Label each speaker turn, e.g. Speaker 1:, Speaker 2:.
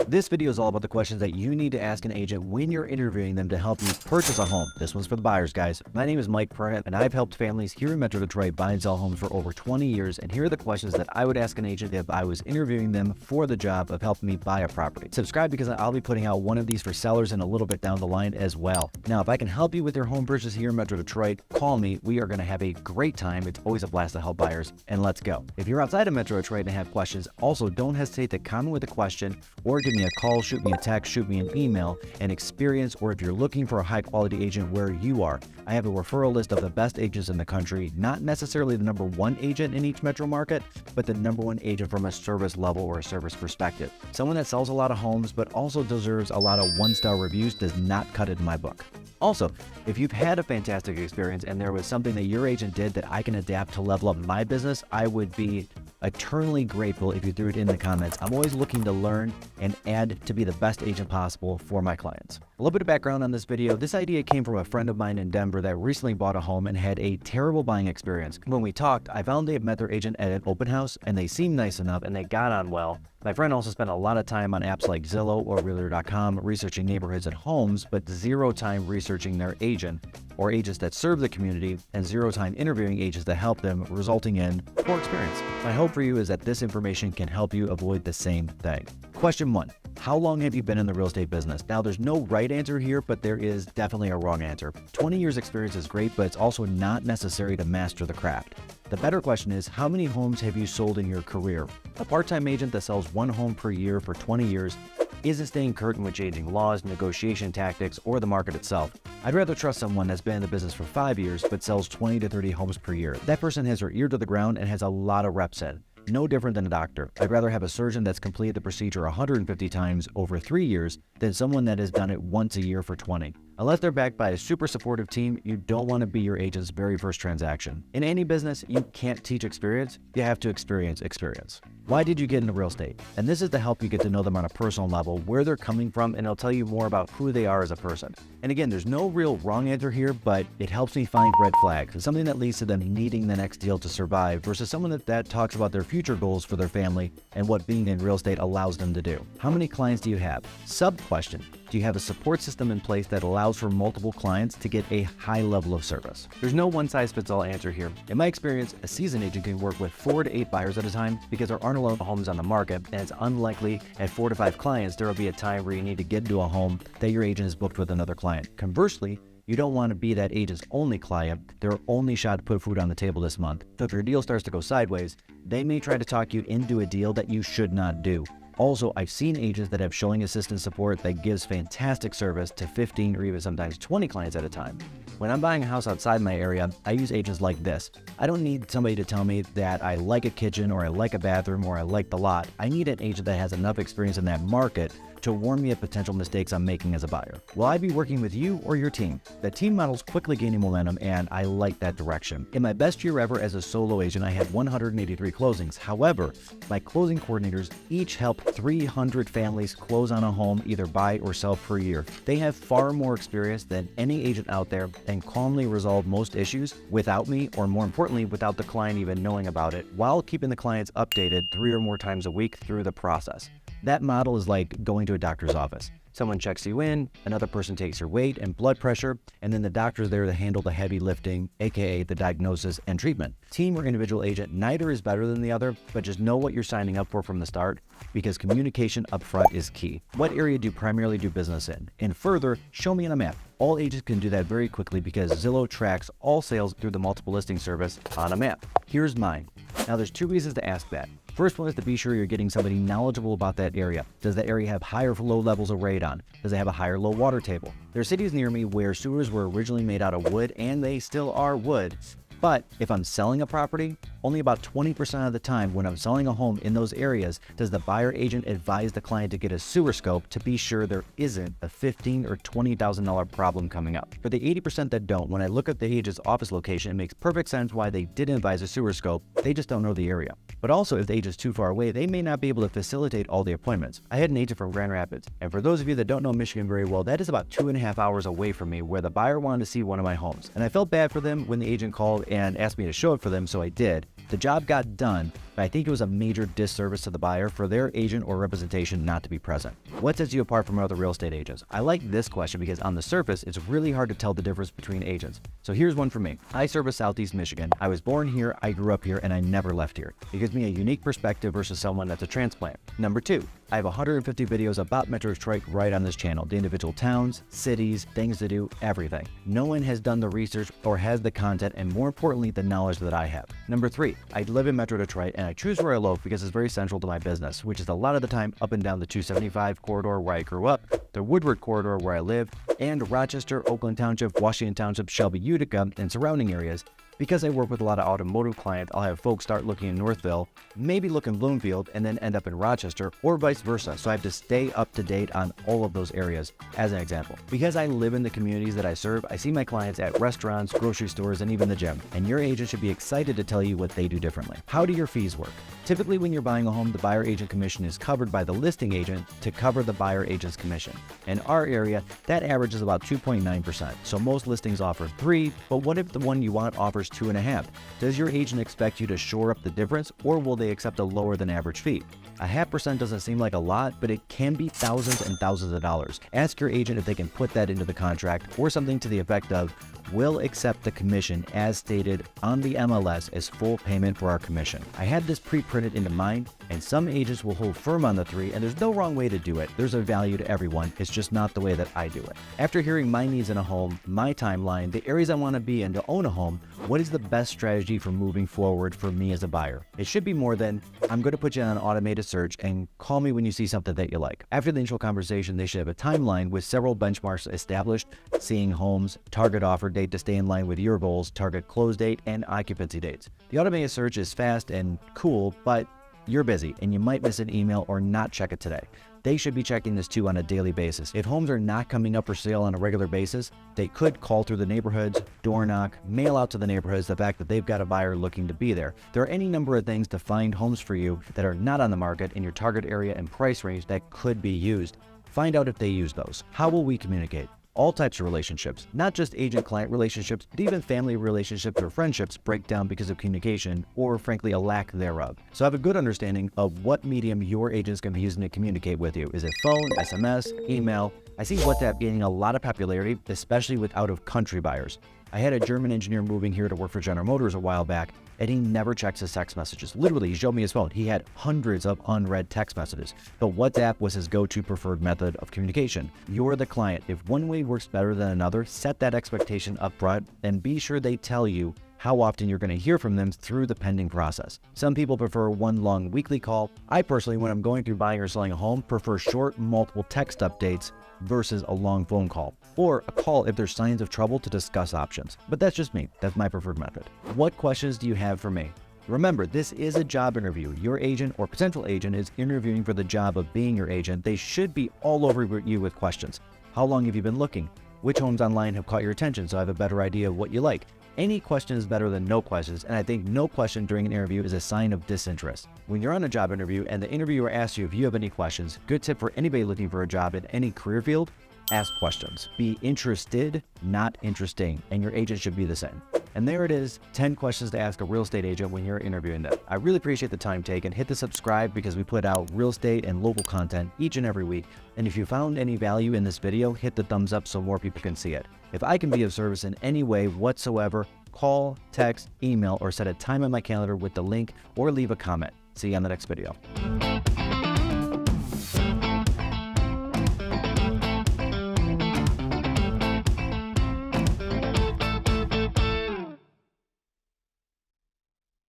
Speaker 1: This video is all about the questions that you need to ask an agent when you're interviewing them to help you purchase a home. This one's for the buyers, guys. My name is Mike Perrin, and I've helped families here in Metro Detroit buy and sell homes for over 20 years, and here are the questions that I would ask an agent if I was interviewing them for the job of helping me buy a property. Subscribe because I'll be putting out one of these for sellers in a little bit down the line as well. Now, if I can help you with your home purchase here in Metro Detroit, call me. We are going to have a great time. It's always a blast to help buyers, and let's go. If you're outside of Metro Detroit and have questions, also don't hesitate to comment with a question or give me a call, shoot me a text, shoot me an email, and experience, or if you're looking for a high quality agent where you are, I have a referral list of the best agents in the country, not necessarily the #1 agent in each metro market, but the #1 agent from a service level or a service perspective. Someone that sells a lot of homes, but also deserves a lot of 1-star reviews does not cut it in my book. Also, if you've had a fantastic experience and there was something that your agent did that I can adapt to level up my business, I would be eternally grateful if you threw it in the comments. I'm always looking to learn and add to be the best agent possible for my clients. A little bit of background on this video. This idea came from a friend of mine in Denver that recently bought a home and had a terrible buying experience. When we talked, I found they had met their agent at an open house and they seemed nice enough and they got on well. My friend also spent a lot of time on apps like Zillow or Realtor.com researching neighborhoods and homes, but zero time researching their agent or agents that serve the community, and zero time interviewing agents that help them, resulting in poor experience. My hope for you is that this information can help you avoid the same thing. Question 1. How long have you been in the real estate business? Now, there's no right answer here, but there is definitely a wrong answer. 20 years experience is great, but it's also not necessary to master the craft. The better question is, how many homes have you sold in your career? A part-time agent that sells 1 home per year for 20 years isn't staying current with changing laws, negotiation tactics, or the market itself. I'd rather trust someone that's been in the business for 5 years but sells 20 to 30 homes per year. That person has their ear to the ground and has a lot of reps in. No different than a doctor. I'd rather have a surgeon that's completed the procedure 150 times over 3 years than someone that has done it once a year for 20. Unless they're backed by a super supportive team, you don't want to be your agent's very first transaction. In any business, you can't teach experience, you have to experience experience. Why did you get into real estate? And this is to help you get to know them on a personal level, where they're coming from, and it'll tell you more about who they are as a person. And again, there's no real wrong answer here, but it helps me find red flags, something that leads to them needing the next deal to survive versus someone that talks about their future goals for their family and what being in real estate allows them to do. How many clients do you have? Sub-question. Do you have a support system in place that allows for multiple clients to get a high level of service? There's no one-size-fits-all answer here. In my experience, a seasoned agent can work with 4 to 8 buyers at a time because there aren't a lot of homes on the market, and it's unlikely at 4 to 5 clients there will be a time where you need to get into a home that your agent is booked with another client. Conversely, you don't want to be that agent's only client, their only shot to put food on the table this month. So if your deal starts to go sideways, they may try to talk you into a deal that you should not do. Also, I've seen agents that have showing assistance support that gives fantastic service to 15 or even sometimes 20 clients at a time. When I'm buying a house outside my area, I use agents like this. I don't need somebody to tell me that I like a kitchen or I like a bathroom or I like the lot. I need an agent that has enough experience in that market to warn me of potential mistakes I'm making as a buyer. Will I be working with you or your team? The team model's quickly gaining momentum, and I like that direction. In my best year ever as a solo agent, I had 183 closings. However, my closing coordinators each helped 300 families close on a home, either buy or sell per year. They have far more experience than any agent out there and calmly resolve most issues without me, or more importantly, without the client even knowing about it, while keeping the clients updated 3 or more times a week through the process. That model is like going to a doctor's office. Someone checks you in, another person takes your weight and blood pressure, and then the doctor's there to handle the heavy lifting, aka the diagnosis and treatment. Team or individual agent, neither is better than the other, but just know what you're signing up for from the start, because communication up front is key. What area do you primarily do business in? And further, show me on a map. All agents can do that very quickly because Zillow tracks all sales through the multiple listing service on a map. Here's mine. Now, there's 2 reasons to ask that. First one is to be sure you're getting somebody knowledgeable about that area. Does that area have high or low levels of radon? Does it have a high or low water table? There are cities near me where sewers were originally made out of wood, and they still are wood. But if I'm selling a property, only about 20% of the time when I'm selling a home in those areas does the buyer agent advise the client to get a sewer scope to be sure there isn't a $15,000 or $20,000 problem coming up. For the 80% that don't, when I look at the agent's office location, it makes perfect sense why they didn't advise a sewer scope. They just don't know the area. But also, if the agent's too far away, they may not be able to facilitate all the appointments. I had an agent from Grand Rapids, and for those of you that don't know Michigan very well, that is about 2.5 hours away from me, where the buyer wanted to see one of my homes. And I felt bad for them when the agent called and asked me to show it for them, so I did. The job got done, but I think it was a major disservice to the buyer for their agent or representation not to be present. What sets you apart from other real estate agents? I like this question because on the surface, it's really hard to tell the difference between agents. So here's one for me. I service Southeast Michigan. I was born here, I grew up here, and I never left here. It gives me a unique perspective versus someone that's a transplant. Number 2, I have 150 videos about Metro Detroit right on this channel. The individual towns, cities, things to do, everything. No one has done the research or has the content, and more importantly, the knowledge that I have. Number 3, I live in Metro Detroit, and I choose where I live because it's very central to my business, which is a lot of the time up and down the 275 corridor where I grew up, the Woodward corridor where I live, and Rochester, Oakland Township, Washington Township, Shelby, Utica, and surrounding areas. Because I work with a lot of automotive clients, I'll have folks start looking in Northville, maybe look in Bloomfield, and then end up in Rochester, or vice versa. So I have to stay up to date on all of those areas, as an example. Because I live in the communities that I serve, I see my clients at restaurants, grocery stores, and even the gym. And your agent should be excited to tell you what they do differently. How do your fees work? Typically, when you're buying a home, the buyer agent commission is covered by the listing agent to cover the buyer agent's commission. In our area, that average is about 2.9%. So most listings offer 3, but what if the one you want offers 2.5? Does your agent expect you to shore up the difference, or will they accept a lower than average fee? 0.5% doesn't seem like a lot, but it can be thousands and thousands of dollars. Ask your agent if they can put that into the contract, or something to the effect of, will accept the commission as stated on the MLS as full payment for our commission. I had this pre-printed into mine, and some agents will hold firm on the 3, and there's no wrong way to do it. There's a value to everyone. It's just not the way that I do it. After hearing my needs in a home, my timeline, the areas I want to be in to own a home, what is the best strategy for moving forward for me as a buyer? It should be more than, I'm going to put you on an automated search and call me when you see something that you like. After the initial conversation, they should have a timeline with several benchmarks established, seeing homes, target offer date to stay in line with your goals, target close date, and occupancy dates. The automated search is fast and cool, but you're busy and you might miss an email or not check it today. They should be checking this too on a daily basis. If homes are not coming up for sale on a regular basis, they could call through the neighborhoods, door knock, mail out to the neighborhoods the fact that they've got a buyer looking to be there. There are any number of things to find homes for you that are not on the market in your target area and price range that could be used. Find out if they use those. How will we communicate? All types of relationships, not just agent-client relationships, but even family relationships or friendships break down because of communication or, frankly, a lack thereof. So have a good understanding of what medium your agent's going to be using to communicate with you. Is it phone, SMS, email? I see WhatsApp gaining a lot of popularity, especially with out-of-country buyers. I had a German engineer moving here to work for General Motors a while back, and he never checks his text messages. Literally, he showed me his phone. He had hundreds of unread text messages, but WhatsApp was his go-to preferred method of communication. You're the client. If one way works better than another, set that expectation up front and be sure they tell you how often you're going to hear from them through the pending process. Some people prefer one long weekly call. I personally, when I'm going through buying or selling a home, prefer short multiple text updates versus a long phone call, or a call if there's signs of trouble to discuss options. But that's just me. That's my preferred method. What questions do you have for me? Remember, this is a job interview. Your agent or potential agent is interviewing for the job of being your agent. They should be all over you with questions. How long have you been looking? Which homes online have caught your attention so I have a better idea of what you like? Any question is better than no questions, and I think no question during an interview is a sign of disinterest. When you're on a job interview and the interviewer asks you if you have any questions, good tip for anybody looking for a job in any career field, ask questions. Be interested, not interesting, and your agent should be the same. And there it is, 10 questions to ask a real estate agent when you're interviewing them. I really appreciate the time taken. Hit the subscribe because we put out real estate and local content each and every week. And if you found any value in this video, hit the thumbs up so more people can see it. If I can be of service in any way whatsoever, call, text, email, or set a time on my calendar with the link or leave a comment. See you on the next video.